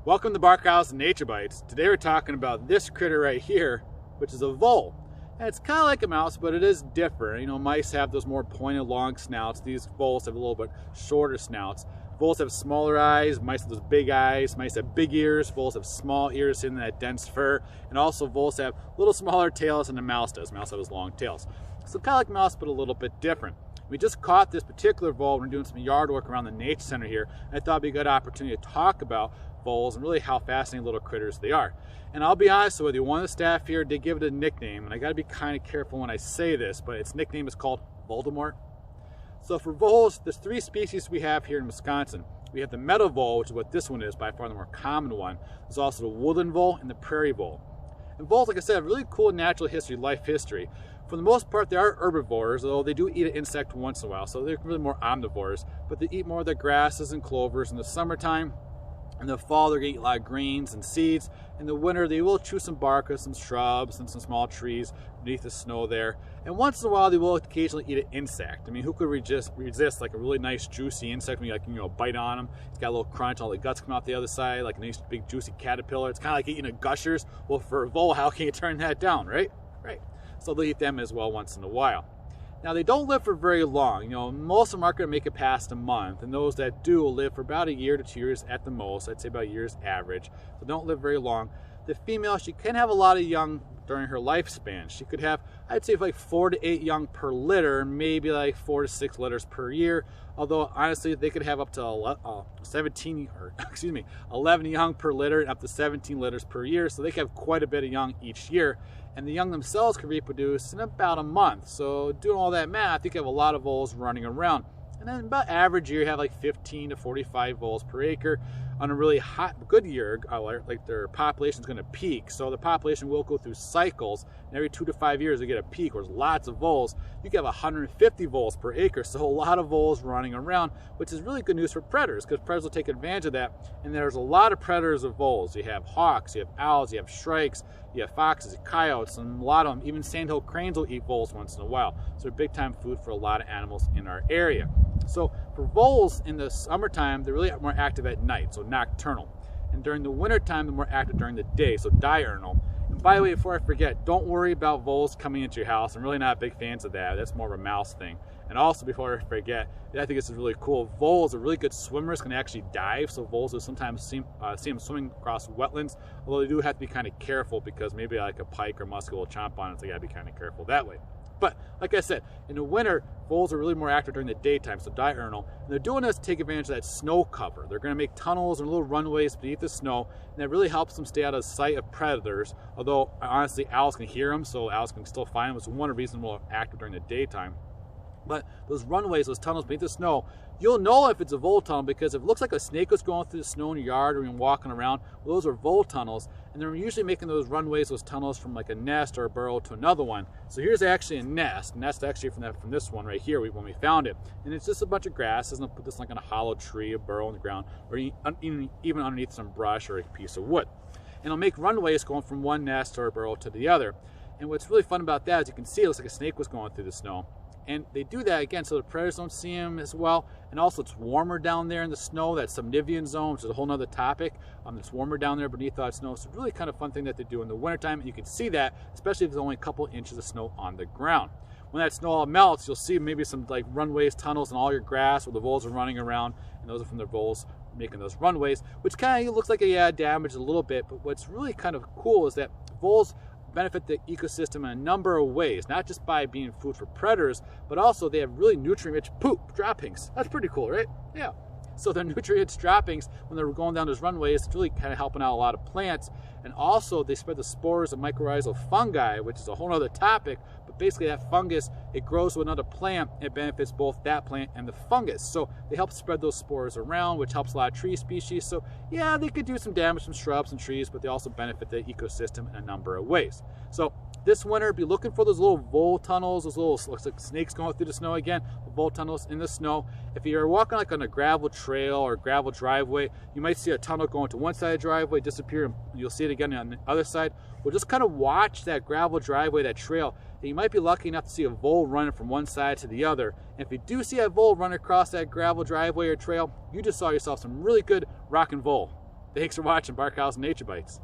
Welcome to Barkhausen Nature Bites. Today we're talking about this critter right here, which is a vole. And it's kind of like a mouse, but it is different. You know, mice have those more pointed, long snouts. These voles have a little bit shorter snouts. Voles have smaller eyes, mice have those big eyes. Mice have big ears, voles have small ears in that dense fur. And also voles have little smaller tails than a mouse does. Mouse have those long tails. So kind of like mouse, but a little bit different. We just caught this particular vole when we're doing some yard work around the nature center here. And I thought it'd be a good opportunity to talk about voles and really how fascinating little critters they are. And I'll be honest with you, one of the staff here did give it a nickname, and I gotta be kind of careful when I say this, but its nickname is called Voldemort. So for voles, there's three species we have here in Wisconsin. We have the meadow vole, which is what this one is, by far the more common one. There's also the woodland vole and the prairie vole. And voles, like I said, have really cool natural history, life history. For the most part, they are herbivores, although they do eat an insect once in a while, so they're really more omnivores. But they eat more of the grasses and clovers in the summertime. In the fall, they're going to eat a lot of greens and seeds. In the winter, they will chew some bark of some shrubs and some small trees beneath the snow there. And once in a while, they will occasionally eat an insect. I mean, who could resist like a really nice, juicy insect when you, like, you know, bite on them? It's got a little crunch, all the guts come out the other side, like a nice, big, juicy caterpillar. It's kind of like eating a Gushers. Well, for a vole, how can you turn that down, right? Right. So they'll eat them as well once in a while. Now, they don't live for very long. You know, most of them aren't going to make it past a month, and those that do will live for about a year to 2 years at the most. I'd say about a year's average. So don't live very long. The female, she can have a lot of young during her lifespan. She could have, I'd say, like 4 to 8 young per litter, maybe like 4 to 6 litters per year. Although honestly, they could have up to 11 young per litter and up to 17 litters per year. So they could have quite a bit of young each year. And the young themselves can reproduce in about a month. So doing all that math, you can have a lot of voles running around. And then about average year, you have like 15 to 45 voles per acre. On a really hot, good year, like their population is going to peak. So the population will go through cycles. And every 2 to 5 years, they get a peak where there's lots of voles. You can have 150 voles per acre. So a lot of voles running around, which is really good news for predators, because predators will take advantage of that. And there's a lot of predators of voles. You have hawks, you have owls, you have shrikes, you have foxes, coyotes, and a lot of them. Even sandhill cranes will eat voles once in a while. So they're big time food for a lot of animals in our area. So for voles in the summertime, they're really more active at night, so nocturnal. And during the wintertime, they're more active during the day, so diurnal. And by the way, before I forget, don't worry about voles coming into your house. I'm really not big fans of that. That's more of a mouse thing. And also, before I forget, I think this is really cool. Voles are really good swimmers, can actually dive. So voles will sometimes see them swimming across wetlands, although they do have to be kind of careful because maybe like a pike or musk will chomp on it, so you gotta be kind of careful that way. But like I said, in the winter, voles are really more active during the daytime, so diurnal. And they're doing this to take advantage of that snow cover. They're going to make tunnels and little runways beneath the snow, and that really helps them stay out of sight of predators. Although, honestly, owls can hear them, so owls can still find them, which is one of the reasons they're more active during the daytime. But those runways, those tunnels beneath the snow, you'll know if it's a vole tunnel because if it looks like a snake was going through the snow in your yard or you're walking around, well, those are vole tunnels. And they're usually making those runways, those tunnels from like a nest or a burrow to another one. So here's actually a nest, and that's actually from this one right here when we found it. And it's just a bunch of grass. Doesn't put this like in a hollow tree, a burrow in the ground, or even underneath some brush or a piece of wood. And it'll make runways going from one nest or a burrow to the other. And what's really fun about that is you can see it looks like a snake was going through the snow. And they do that again so the predators don't see them as well. And also it's warmer down there in the snow, that subnivean zone, which is a whole nother topic. It's warmer down there beneath that snow. So it's really kind of fun thing that they do in the wintertime. And you can see that, especially if there's only a couple inches of snow on the ground. When that snow all melts, you'll see maybe some like runways, tunnels, and all your grass where the voles are running around. And those are from the voles making those runways, which kind of looks like damaged a little bit. But what's really kind of cool is that voles benefit the ecosystem in a number of ways, not just by being food for predators, but also they have really nutrient-rich poop droppings. That's pretty cool, right? Yeah. So their nutrient droppings, when they're going down those runways, it's really kind of helping out a lot of plants. And also they spread the spores of mycorrhizal fungi, which is a whole other topic, but basically that fungus, it grows to another plant, it benefits both that plant and the fungus. So they help spread those spores around, which helps a lot of tree species. So yeah, they could do some damage to shrubs and trees, but they also benefit the ecosystem in a number of ways. So this winter, be looking for those little vole tunnels, those little, looks like snakes going through the snow again, vole tunnels in the snow. If you're walking like on a gravel trail or gravel driveway, you might see a tunnel going to one side of the driveway, disappear, and you'll see it again on the other side. Well, just kind of watch that gravel driveway, that trail, and you might be lucky enough to see a vole running from one side to the other. And if you do see a vole run across that gravel driveway or trail, you just saw yourself some really good rock and vole. Thanks for watching Barkhausen Nature Bites.